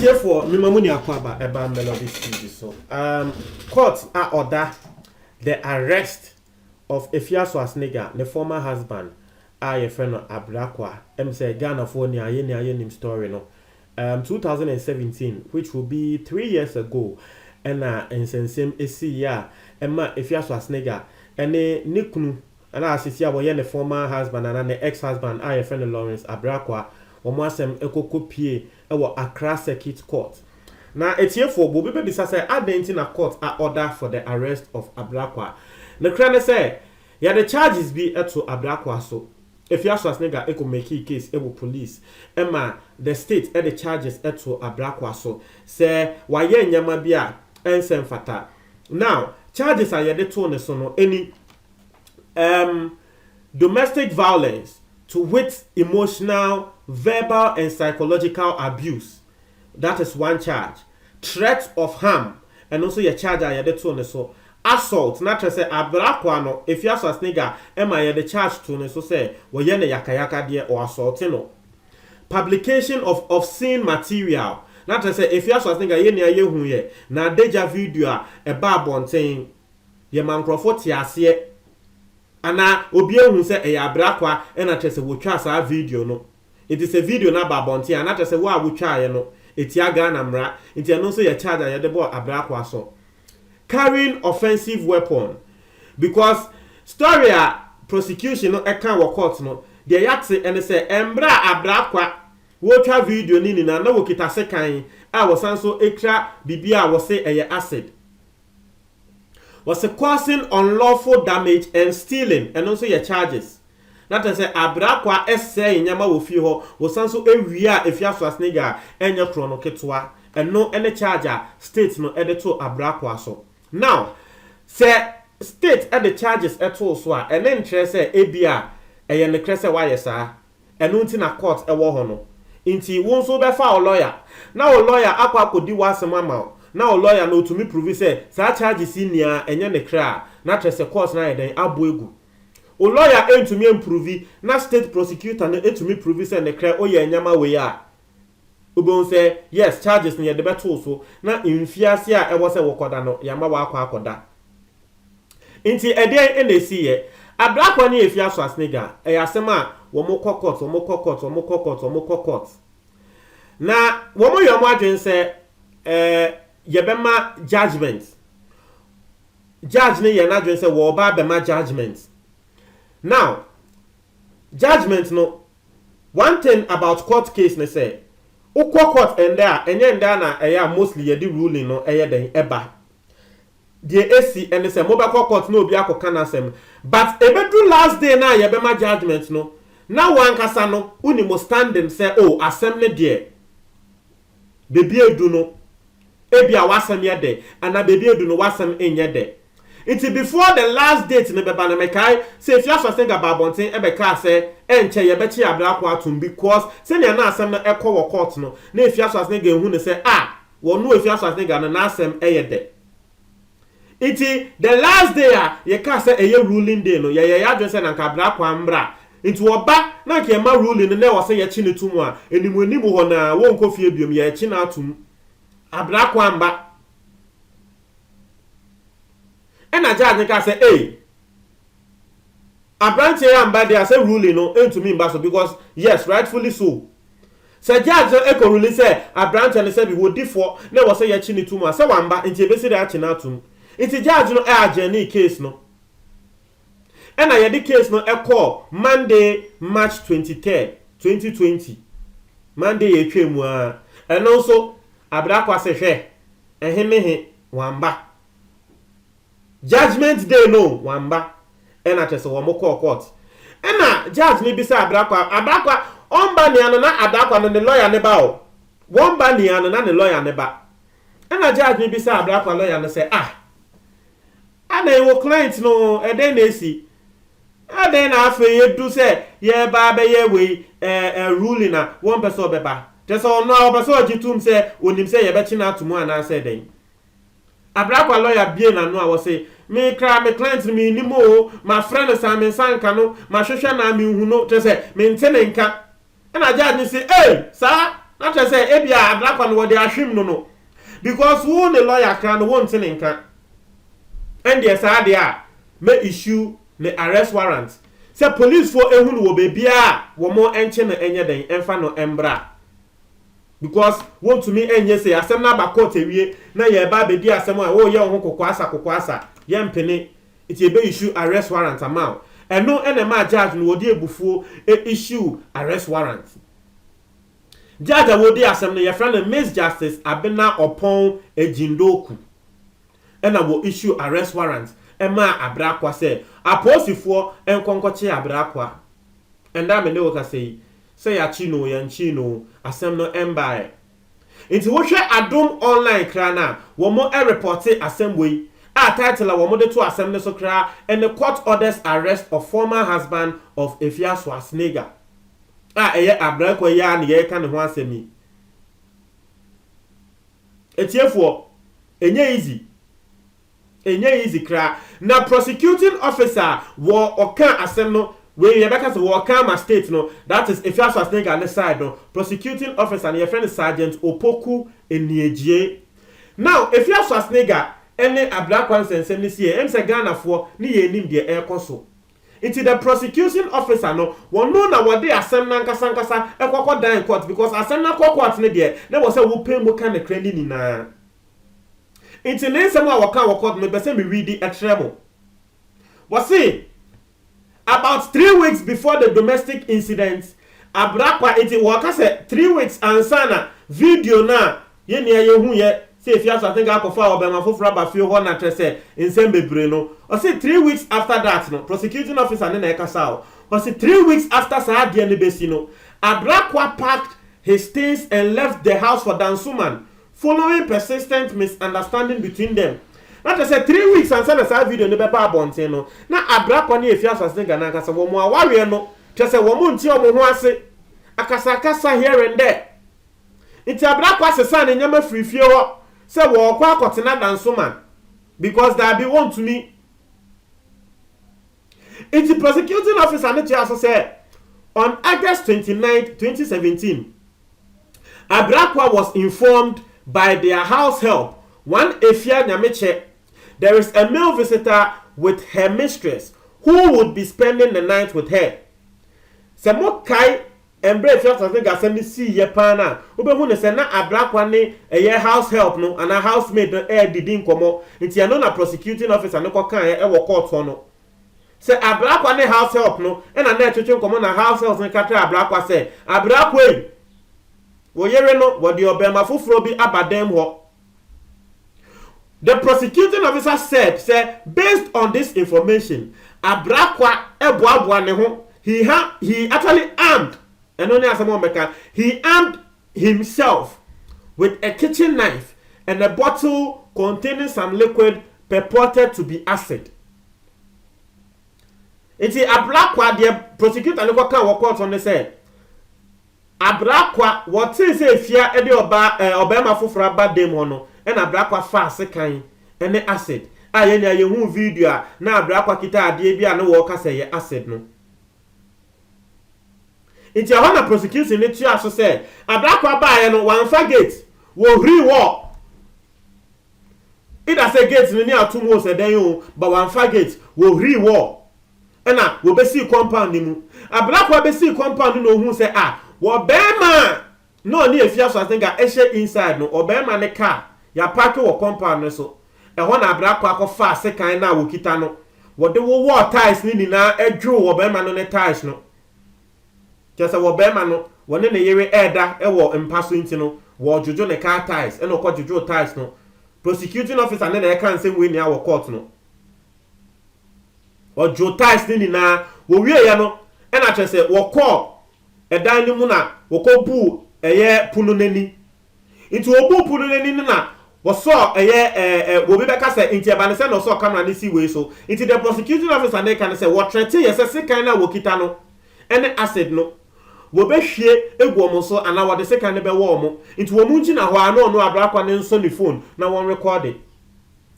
Therefore, Mimamuni Akwaba Eba Melody TV. So, court order the arrest of Efiaso Asnega, the former husband, your friend Abrakwa. Say Ghana for ni aye story no. 2017, which will be 3 years ago, and insensem esi ya Emma Efiaso Asnega, and Nikunu, and Asisia were the former husband and the ex-husband, your friend Lawrence Abrakwa. Omwasem ekokopie ewo Accra Circuit Court. Na etiefo bo bebe bisa say adenti na court order for the arrest of Abrakwa. Na krane say ya the charges be eto Abrakwa so. If you ask nigga eko make case ewo police ema the state the charges eto Abrakwa so say waye nyama bia ensem fata. Now charges are yede to ne so no any domestic violence to with emotional, verbal, and psychological abuse. That is one charge. Threat of harm, and also your charge are the two so assault. Not to say Abrakwa no. If you ask a nigga, am I the charge to so say well yene yakayaka dear or assaulting no. Publication of obscene material. Not to say if you ask a nigga yene ye na deja video a barbon saying ye man crofo tiasie. Ana obi ehun se Abrakwa e na tese wo twa sa video no. It is a video na babonti ana tese wo awotwa ye no. Eti aga na mra. Enti eno so ye charge ye de bo Abrakwa so. Carrying offensive weapon because story prosecution no e kan wo court no. De yakse ene se embra Abrakwa wo twa video ni na wo kita sekan a wo sanso ekra bibia wo se eye acid. Was causing unlawful damage and stealing, and also your charges. That is Abrakwa essay in Yama Wofio was also a real if you have a snigger and your chrono ketwa, and no any charger states no editor Abrakwa so. Now, say state at the charges at all swa, and then say ABR, and the cressa wire, sir, and until a court a war. Inti won't so be for a lawyer. Now a lawyer aqua could do was a mamma. Now lawyer no to me prove say charges in near enye ne kra na trese course na den aboegu o lawyer aim to me improve na state prosecutor na to me prove say ne kra o ye nyama we ya obon say yes charges ne de beto so na infiase a e wo say wokoda no yama wa akoda nti ede enesi ye Abrakwa ne efiaso asnega e yasema wo mo kokot na wo mo yomo adwen say Yebema judgment. Judge ne ye na dwen say wo ba bema judgment. Now, judgment no one thing about court case ne say ukwa court enye na eya mostly ye di ruling no eye den eba. The AC and say mobile court no obi akoka na sem but ebedu last day na yebema judgment no na wan kasa no uni mo standing say oh assembly there. Baby edu no ebia wasam yede ana baby edu no wasam enyede it before the last date ne beba na mekai say if you aso think about bonten ebeka say enche ye bechi Abrakwa atum because say na asem na ekọ court no na if you aso think ehun ne say wo no if you aso think na asem eyede it the last day ye ka say eye ruling day no ye adwen say na Abrakwa mbra into oba na ke ma ruling na wo say ye chi ne tumu a enimu ho na wo nkofie biom ye chi na atum Abrakwa mba ena judge ka say Abranche ya mba dey say ruling no into me mba so because yes rightfully so say judge eko ruling say Abranche ne say bi wo difo na wo say ye chi ne tumu say wamba nti ebesi dey chi na atum nti judge no agene case no ena ye the case no eko Monday March 23rd 2020 Monday ye twemu a and also Abrakwa se hwe ehemehe wamba judgment day no wamba ena tese wo moko court ena judge ni bisa Abrakwa omba ni anu na Abrakwa no ne lawyer ne ba o womba ni anu na ne lawyer ne ba ena judge ni bisa Abrakwa lawyer no say ana ewo client no eden na esi aden na afa ye du say ye ba be ye we ruling na one person obeba tese ono obaso ogitum say onim say ye be chi na atumu ana say den Abrakwa lawyer bie na no a wo say me cry me client me ni mo my friend Simon Sanka no my hwehwe na me hu no to say me ntene nka na judge ni say eh sir na to say e bia Ablakwa no de ahwem no because who the lawyer can no ntene nka and the sir there may issue the arrest warrant say police for ehun wo bebia wo mo enche na enye den emfa no embra because want to me enye say asem na ba court ewie na ye ba be di asem a wo ye ho kokwasa ye mpene it be issue arrest warrant amount and no enema judge no wodi ebufuo issue arrest warrant judge a wodi asem no ye friend Miss Justice Abena Opon Ejindoku and wo issue arrest warrant ema Ablakwa say aposifo enkonkoche Ablakwa and that me no ka say ya chino yan chino asem no embae inti wo hwe Adom online kra na wo mo report asem we a title a wo mo de to asem ne so kra and the court orders arrest of former husband of Efia Swasnega eye Ablakwa ya na ye ka ne ho asemi etiefo enye easy kra na prosecuting officer wo oka asem no we yebeka say wo Kama state no that is Efia Swasnega on the side no prosecuting officer and your friend Sergeant Opoku Eniejie now Efia Swasnega ene Ablakwa nsensem ni sie em se Ghana fo ni ye nim de ekoso into the prosecuting officer no won no na wode asem na nkasa ekokọ dan court because asem na court ne de na wo say wo pay mo kan kra ni na into nsem a wo kan wo court me be say me read the etremo wo say about 3 weeks before the domestic incident, Ablakwa iti waka se 3 weeks ansana video na ye ni ye ye say Efia Swasnega akofa obema foforo ba fie ho na trese nsem bebre no o say 3 weeks after that no prosecuting officer ne na ekasa o say 3 weeks after sa de ne besi no Ablakwa packed his things and left the house for Dansoman following persistent misunderstanding between them. Not to say 3 weeks and send a video ne beba abonten no na Ablakwa ne Efia Swasnega na akasa wo mo aware no to say wo mo nti o mo ho ase akasa here and there iti Ablakwa sesa ne nyama frifie ho say wo kwa akotena Dansoman because that be want to me iti prosecuting officer ne tia so say on August 29, 2017 Ablakwa was informed by their house help one Efia Nyameche there is a male visitor with her mistress who would be spending the night with her. Semo kai embre Efia Swasnega asem ni si ye pa na obehu ne se na Ablakwa ne eye house help no and a housemaid no didi nkomo nti ya no na prosecuting officer no kokan e wo court no se Ablakwa ne house help no e na twetwe nkomo na house help ne katra Ablakwa se Ablakwa wo yere no wo de obema foforo bi abadem ho. The prosecuting officer said, based on this information, Ablakwa eboaboa ne ho. He actually armed, and only as a moment, he armed himself with a kitchen knife and a bottle containing some liquid purported to be acid. It's Ablakwa, the prosecutor look at what court on the said. Ablakwa, what is a fear edi obama fufra bad dem hono. And Ablakwa fa sekan ene acid aye na ye hu video na Ablakwa kita ade bia na wo ka say acid no inti a na prosecution ne tua so say Ablakwa ba ye no wan fa gate wo hri wo ida say gate ni atum wo se den o ba wan fa gate wo hri wo na wo besi compound ni mu Ablakwa besi compound no hu say wo bema no ni Efia Swasnega ehye inside no obema ne car ya park wo compound no so e ho na Ablakwa akofa sekan na wo kita no wo de wo wall tiles ni na edwo wo be ma no ne tiles no kesa wo be ma no wo ne yere eda e wo mpaso nti no wo jojo ne car tiles e no ko jojo tiles no prosecuting officer ne na kan sem we ni awo court no wo jojo tiles ni na wo wie ya no e na kese wo call edan ni mu na wo ko bu eye punu nani nti wo bu punu nani na was saw will be back as a interbanese no saw camera this way so into the prosecuting officer they can say what threat yes a second na wokita any acid no wo be hwie egwo so and na the second be wo mo into wo munchi na ho ano no Ablakwa ne nso ni phone na won record it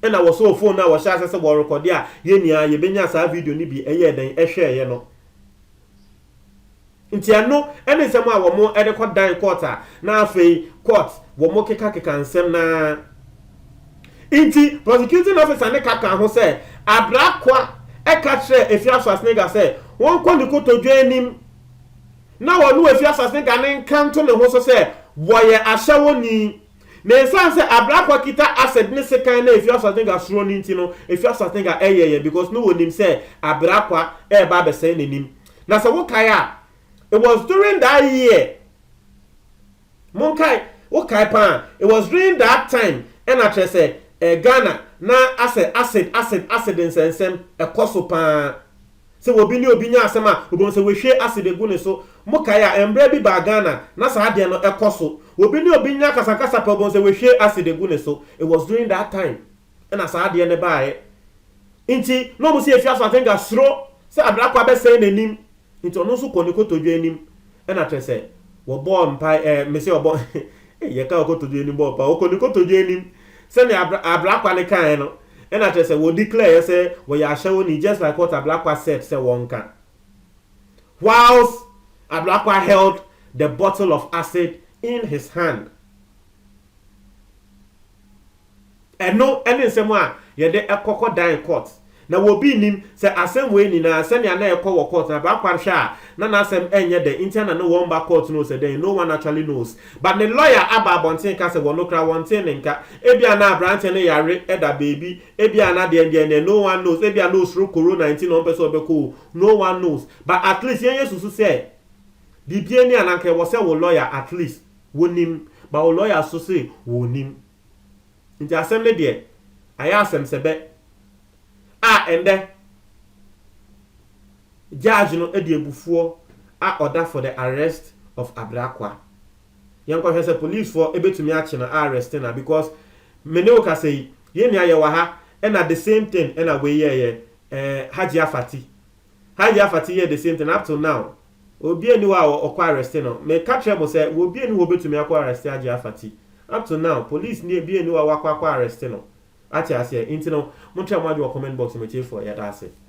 and I was so phone now was shas as a war record ya yenia yebenya sa video ni bi eye den ehwe ye no nti ano ene nsem a wo mo edekọ dan court a na afei court wo mo keka nsem na nti prosecuting officer ne kaka ho se Abrakwa eka kire Efiaso Asnega se won kọ ni kotodwe anim na wonu Efiaso Asnega ne nkanto ne ho so se woye ahyawoni na nsan se Abrakwa kita asset ne sekan na Efiaso Asnega suro ni nti no Efiaso Asnega eyeye because no wonim se Abrakwa e ba be se nenim na se wo kaya. It was during that year. Monkai, okay, pan. It was during that time. And I just say, Ghana, na acid in sensem, a coso pan. So we be obinya asema, we say we share acid egune so. Mokaya embrebi ba Ghana, na sa hade no a coso. We be obinya kasakasa pa say we share acid egune so. It was during that time. And I sa hade ne ba Inti, no mo see Efiaso Asnega sro. Say Abrakwa be say nenim. Nti ono so koniko todwe anim e na trese wo bo mpa me se obo ye ka okotodwe anim bo pa okoniko todwe anim se ne Abrakwa ne kan no e na trese wo declare say wo ya hyewo ni just like what Abrakwa said say wonka whilst Abrakwa held the bottle of acid in his hand eno ene nsemo a ye de ekoko dan court na wo bi nim se asem we ni na se ne na ekọ wo court na ba kwahwa na na asem enye de interna no one back court no se then no one actually knows but the lawyer aba bonten ka se wo no kra wonten nka ebia na branch ne yare eda baby ebia na de no one knows ebia no through corona 19 on person obeko no one knows but at least yen yesu say bibie ni ananka wo se wo lawyer at least wonim but wo lawyer so say wonim nti asem ne de aya asem sebe and then judge no edi ebufuo order for the arrest of Abrakwa. Yanko hwese police for ebetumi achi na arrest na because mene o ka say ye nia ye wa ha and at the same thing and away ye Haji Afati ye the same thing up to now. Obi eni wa okwa arrest no me catch am say obi eni wo betumi akwa arrest Haji Afati up to now police ni bi eni wa akwa arrest no ati ase intino mo try mo adu comment box me for ya da ase